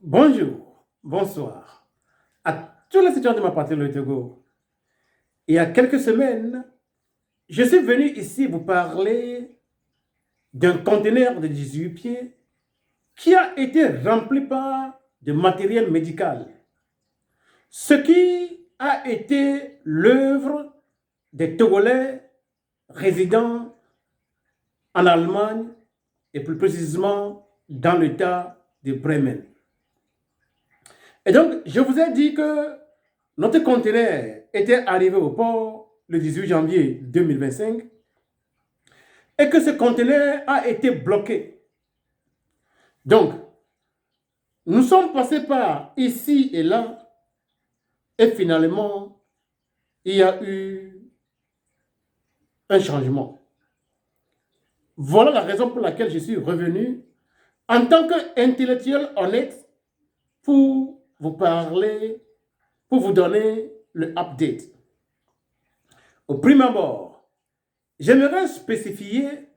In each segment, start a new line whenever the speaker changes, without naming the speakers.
Bonjour, bonsoir à tous les étudiants de ma patrie, le Togo. Il y a quelques semaines, je suis venu ici vous parler d'un conteneur de 18 pieds qui a été rempli par de matériel médical, ce qui a été l'œuvre des Togolais résidant en Allemagne et plus précisément dans l'État de Bremen. Et donc, je vous ai dit que notre conteneur était arrivé au port le 18 janvier 2025 et que ce conteneur a été bloqué. Donc, nous sommes passés par ici et là et finalement, il y a eu un changement. Voilà la raison pour laquelle je suis revenu en tant qu'intellectuel honnête pour vous parler, pour vous donner le update. Au prime abord, j'aimerais spécifier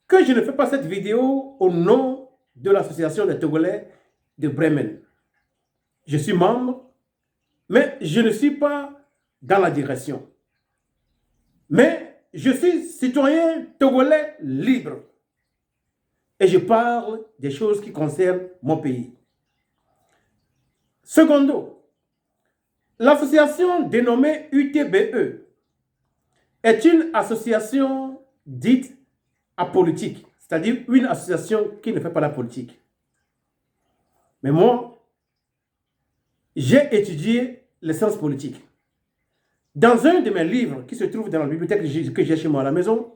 que je ne fais pas cette vidéo au nom de l'association des Togolais de Bremen. Je suis membre, mais je ne suis pas dans la direction. Mais je suis citoyen togolais libre. Et je parle des choses qui concernent mon pays. Secondo, l'association dénommée UTBE est une association dite apolitique, c'est-à-dire une association qui ne fait pas la politique. Mais moi, j'ai étudié les sciences politiques. Dans un de mes livres qui se trouve dans la bibliothèque que j'ai chez moi à la maison,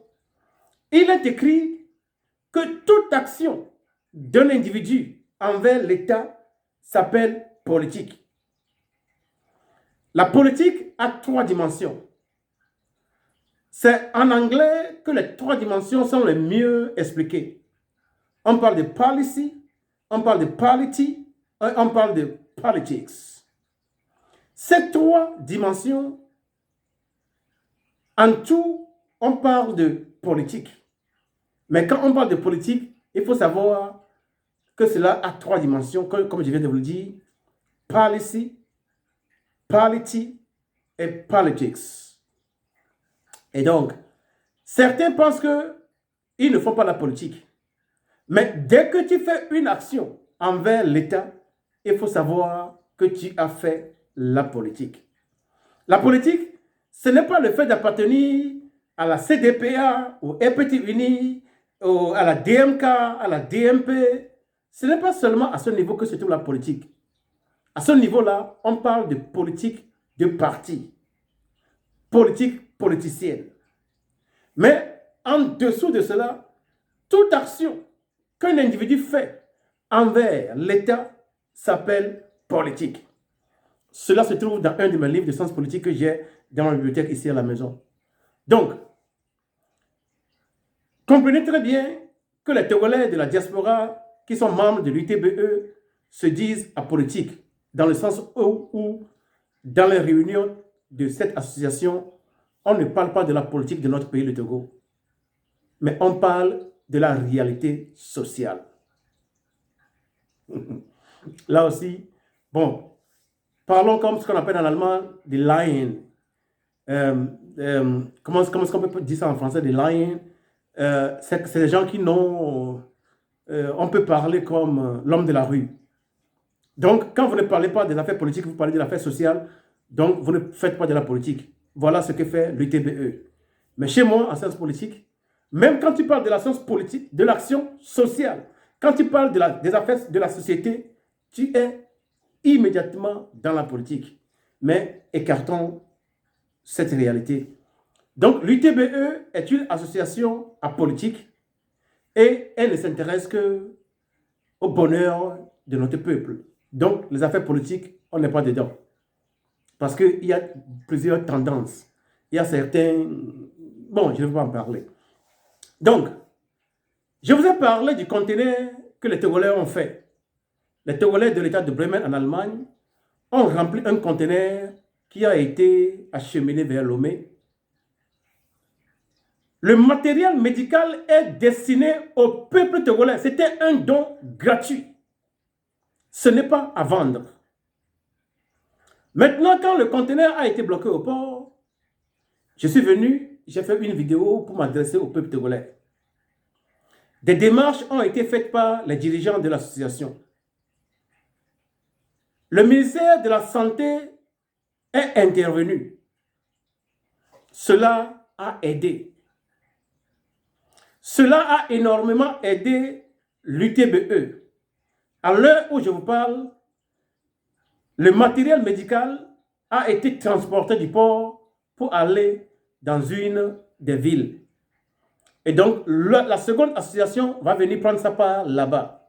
il est écrit que toute action d'un individu envers l'État s'appelle politique. La politique a trois dimensions. C'est en anglais que les trois dimensions sont les mieux expliquées. On parle de policy, on parle de polity, on parle de politics. Ces trois dimensions, en tout, on parle de politique. Mais quand on parle de politique, il faut savoir que cela a trois dimensions, comme je viens de vous le dire, policy, polity et politics. Et donc, certains pensent qu'ils ne font pas la politique. Mais dès que tu fais une action envers l'État, il faut savoir que tu as fait la politique. La politique, ce n'est pas le fait d'appartenir à la CDPA, au EPT-UNI, à la DMK, à la DMP. Ce n'est pas seulement à ce niveau que se trouve la politique. À ce niveau-là, on parle de politique de parti, politique politicienne. Mais en dessous de cela, toute action qu'un individu fait envers l'État s'appelle politique. Cela se trouve dans un de mes livres de sciences politiques que j'ai dans ma bibliothèque ici à la maison. Donc, comprenez très bien que les Togolais de la diaspora qui sont membres de l'UTBE se disent apolitiques, dans le sens où dans les réunions de cette association, on ne parle pas de la politique de notre pays, le Togo, mais on parle de la réalité sociale. Là aussi, bon, parlons comme ce qu'on appelle en allemand des lions. Comment est-ce qu'on peut dire ça en français, des lions? C'est des gens qui n'ont... on peut parler comme l'homme de la rue. Donc, quand vous ne parlez pas des affaires politiques, vous parlez de l'affaire sociale, donc vous ne faites pas de la politique. Voilà ce que fait l'UTBE. Mais chez moi, en sciences politiques, même quand tu parles de la science politique, de l'action sociale, quand tu parles des affaires de la société, tu es immédiatement dans la politique. Mais écartons cette réalité. Donc, l'UTBE est une association apolitique et elle ne s'intéresse qu'au bonheur de notre peuple. Donc, les affaires politiques, on n'est pas dedans. Parce qu'il y a plusieurs tendances. Il y a certains... Bon, je ne vais pas en parler. Donc, je vous ai parlé du conteneur que les Togolais ont fait. Les Togolais de l'État de Bremen en Allemagne ont rempli un conteneur qui a été acheminé vers Lomé. Le matériel médical est destiné au peuple togolais. C'était un don gratuit. Ce n'est pas à vendre. Maintenant, quand le conteneur a été bloqué au port, je suis venu, j'ai fait une vidéo pour m'adresser au peuple togolais. Des démarches ont été faites par les dirigeants de l'association. Le ministère de la Santé est intervenu. Cela a aidé. Cela a énormément aidé l'UTBE. À l'heure où je vous parle, le matériel médical a été transporté du port pour aller dans une des villes. Et donc, la seconde association va venir prendre sa part là-bas.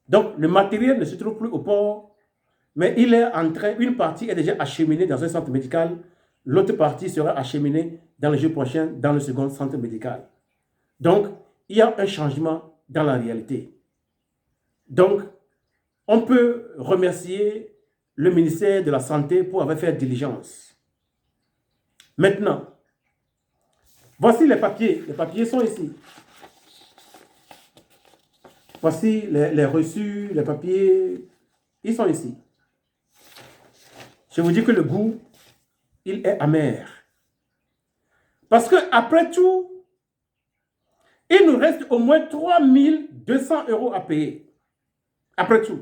Donc, le matériel ne se trouve plus au port, mais il est en train, une partie est déjà acheminée dans un centre médical, l'autre partie sera acheminée dans les jours prochains dans le second centre médical. Donc, il y a un changement dans la réalité. Donc, on peut remercier le ministère de la Santé pour avoir fait diligence. Maintenant, voici les papiers. Les papiers sont ici. Voici les reçus, les papiers. Ils sont ici. Je vous dis que le goût, il est amer. Parce que après tout, il nous reste au moins 3 200 € à payer. Après tout.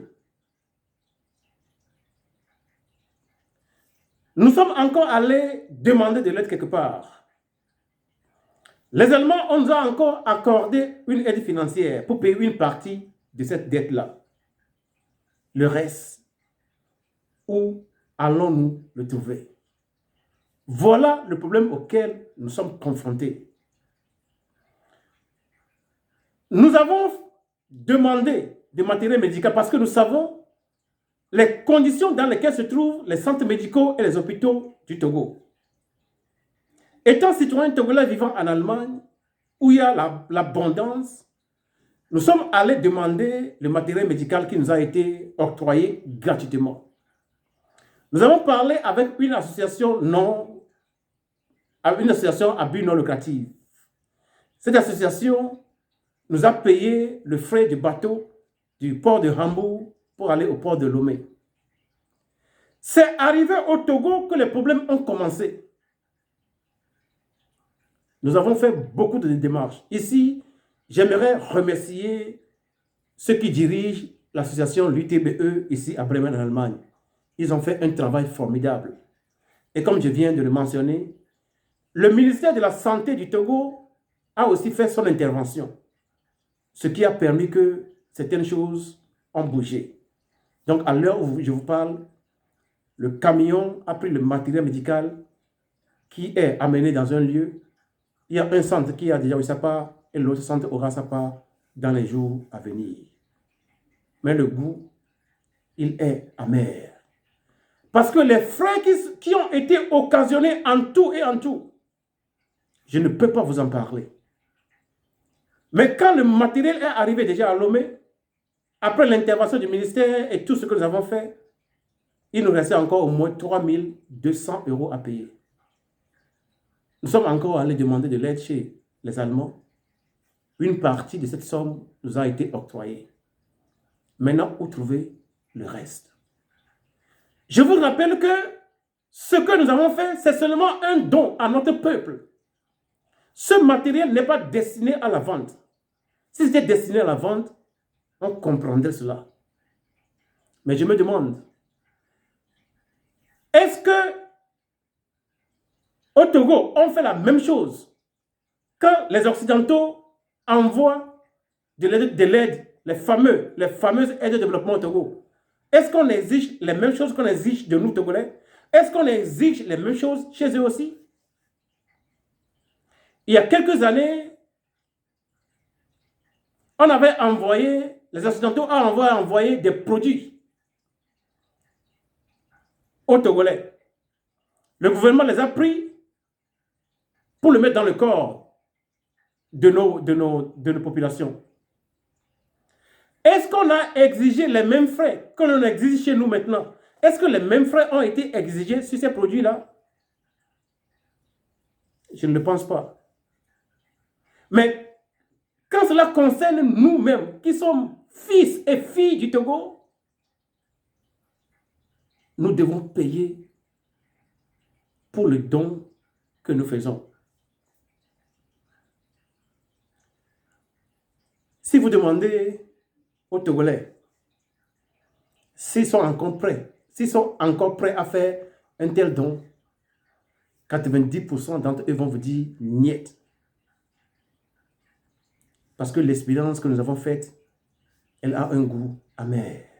Nous sommes encore allés demander de l'aide quelque part. Les Allemands ont encore accordé une aide financière pour payer une partie de cette dette-là. Le reste, où allons-nous le trouver? Voilà le problème auquel nous sommes confrontés. Nous avons demandé des matériels médicaux parce que nous savons les conditions dans lesquelles se trouvent les centres médicaux et les hôpitaux du Togo. Étant citoyen togolais vivant en Allemagne, où il y a l'abondance, nous sommes allés demander le matériel médical qui nous a été octroyé gratuitement. Nous avons parlé avec une association à but non lucratif. Cette association nous a payé le frais de bateau du port de Hambourg pour aller au port de Lomé. C'est arrivé au Togo que les problèmes ont commencé. Nous avons fait beaucoup de démarches. Ici, j'aimerais remercier ceux qui dirigent l'association l'UTBE ici à Bremen en Allemagne. Ils ont fait un travail formidable. Et comme je viens de le mentionner, le ministère de la Santé du Togo a aussi fait son intervention, ce qui a permis que certaines choses ont bougé. Donc, à l'heure où je vous parle, le camion a pris le matériel médical qui est amené dans un lieu. Il y a un centre qui a déjà eu sa part et l'autre centre aura sa part dans les jours à venir. Mais le goût, il est amer. Parce que les frais qui ont été occasionnés en tout et en tout, je ne peux pas vous en parler. Mais quand le matériel est arrivé déjà à Lomé, après l'intervention du ministère et tout ce que nous avons fait, il nous restait encore au moins 3 200 € à payer. Nous sommes encore allés demander de l'aide chez les Allemands. Une partie de cette somme nous a été octroyée. Maintenant, où trouver le reste? Je vous rappelle que ce que nous avons fait, c'est seulement un don à notre peuple. Ce matériel n'est pas destiné à la vente. Si c'était destiné à la vente, on comprendrait cela. Mais je me demande, est-ce que au Togo, on fait la même chose quand les Occidentaux envoient de l'aide, les fameuses aides de développement au Togo? Est-ce qu'on exige les mêmes choses qu'on exige de nous, Togolais? Est-ce qu'on exige les mêmes choses chez eux aussi? Il y a quelques années, on avait envoyé, les Occidentaux ont envoyé des produits aux Togolais. Le gouvernement les a pris pour le mettre dans le corps de nos populations. Est-ce qu'on a exigé les mêmes frais qu'on exige chez nous maintenant? Est-ce que les mêmes frais ont été exigés sur ces produits-là? Je ne le pense pas. Mais quand cela concerne nous-mêmes, qui sommes fils et filles du Togo, nous devons payer pour le don que nous faisons. Si vous demandez aux Togolais s'ils sont encore prêts à faire un tel don, 90% d'entre eux vont vous dire niet. Parce que l'expérience que nous avons faite, elle a un goût amer.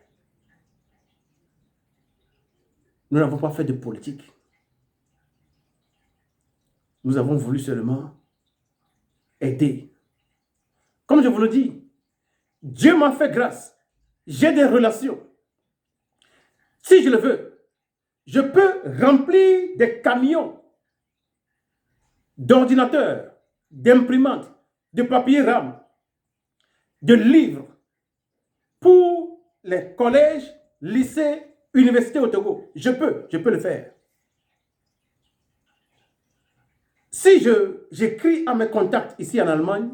Nous n'avons pas fait de politique. Nous avons voulu seulement aider. Comme je vous le dis, Dieu m'a fait grâce. J'ai des relations. Si je le veux, je peux remplir des camions d'ordinateurs, d'imprimantes, de papier RAM, de livres pour les collèges, lycées, universités au Togo. Je peux le faire. Si j'écris à mes contacts ici en Allemagne,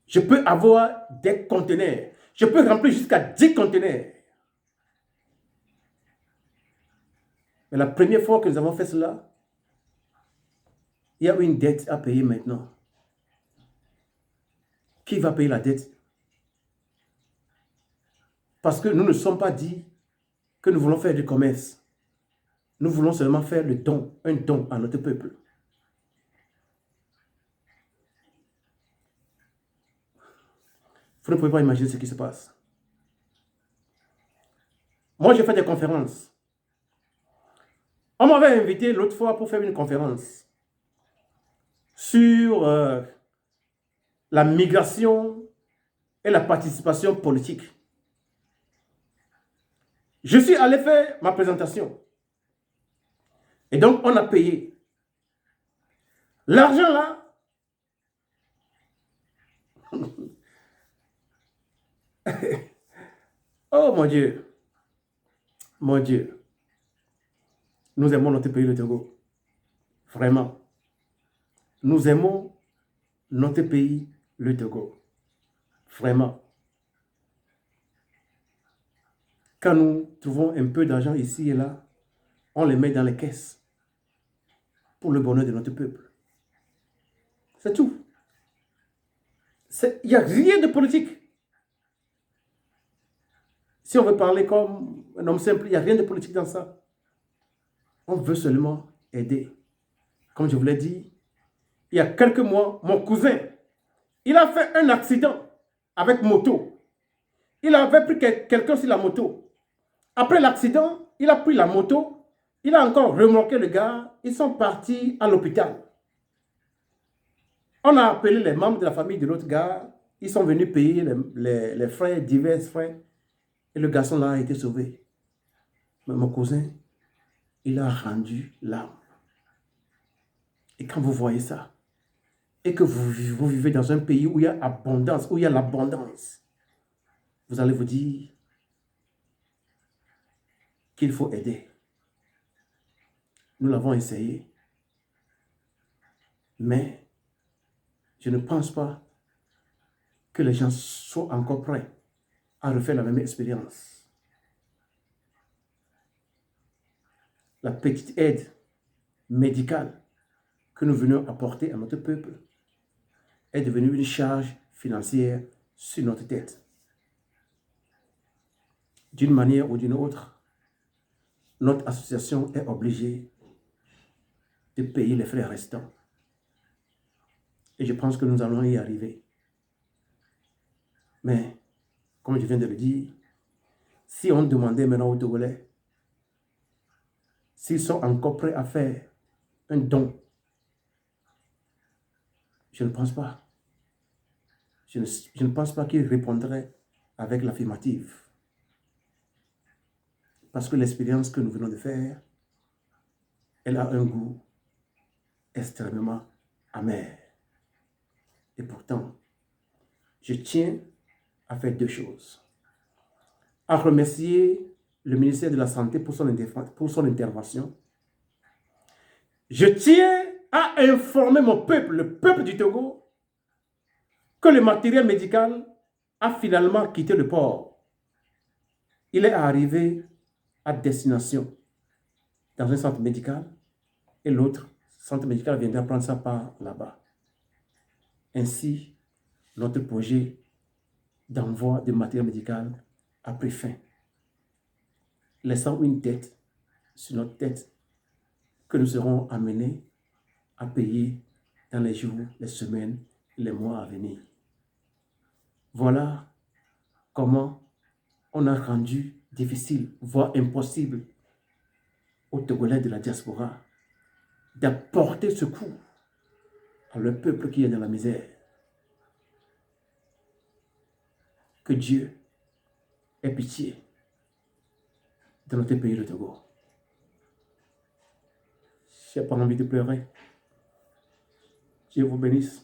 je peux avoir des conteneurs. Je peux remplir jusqu'à 10 conteneurs. Mais la première fois que nous avons fait cela, il y a une dette à payer maintenant. Qui va payer la dette? Parce que nous ne sommes pas dit que nous voulons faire du commerce. Nous voulons seulement faire le don, un don à notre peuple. Vous ne pouvez pas imaginer ce qui se passe. Moi, j'ai fait des conférences. On m'avait invité l'autre fois pour faire une conférence sur la migration et la participation politique. Je suis allé faire ma présentation. Et donc, on a payé. L'argent là, oh mon Dieu, mon Dieu, nous aimons notre pays, le Togo. Vraiment. Nous aimons notre pays, le Togo. Vraiment. Quand nous trouvons un peu d'argent ici et là, on les met dans les caisses pour le bonheur de notre peuple. C'est tout. Il n'y a rien de politique. Si on veut parler comme un homme simple, il n'y a rien de politique dans ça. On veut seulement aider. Comme je vous l'ai dit, il y a quelques mois, mon cousin, il a fait un accident avec moto. Il avait pris quelqu'un sur la moto. Après l'accident, il a pris la moto. Il a encore remorqué le gars. Ils sont partis à l'hôpital. On a appelé les membres de la famille de l'autre gars. Ils sont venus payer les frais, divers frais. Et le garçon là a été sauvé. Mais mon cousin, il a rendu l'âme. Et quand vous voyez ça, et que vous vivez dans un pays où il y a abondance, où il y a l'abondance, vous allez vous dire qu'il faut aider. Nous l'avons essayé. Mais je ne pense pas que les gens soient encore prêts à refaire la même expérience. La petite aide médicale que nous venons apporter à notre peuple est devenue une charge financière sur notre tête. D'une manière ou d'une autre, notre association est obligée de payer les frais restants. Et je pense que nous allons y arriver. Mais, comme je viens de le dire, si on demandait maintenant aux Togolais s'ils sont encore prêts à faire un don, je ne pense pas. Je ne pense pas qu'ils répondraient avec l'affirmative. Parce que l'expérience que nous venons de faire, elle a un goût extrêmement amer. Et pourtant, je tiens à faire deux choses. À remercier le ministère de la Santé pour son intervention. Je tiens à informer mon peuple, le peuple du Togo, que le matériel médical a finalement quitté le port. Il est arrivé à destination dans un centre médical et l'autre centre médical viendra prendre sa part là-bas. Ainsi, notre projet d'envoi de matériel médical a pris fin, laissant une dette sur notre tête que nous serons amenés à payer dans les jours, les semaines, les mois à venir. Voilà comment on a rendu difficile, voire impossible, aux Togolais de la diaspora d'apporter secours à leur peuple qui est dans la misère. Que Dieu ait pitié de notre pays, le Togo. Je n'ai pas envie de pleurer. Dieu vous bénisse.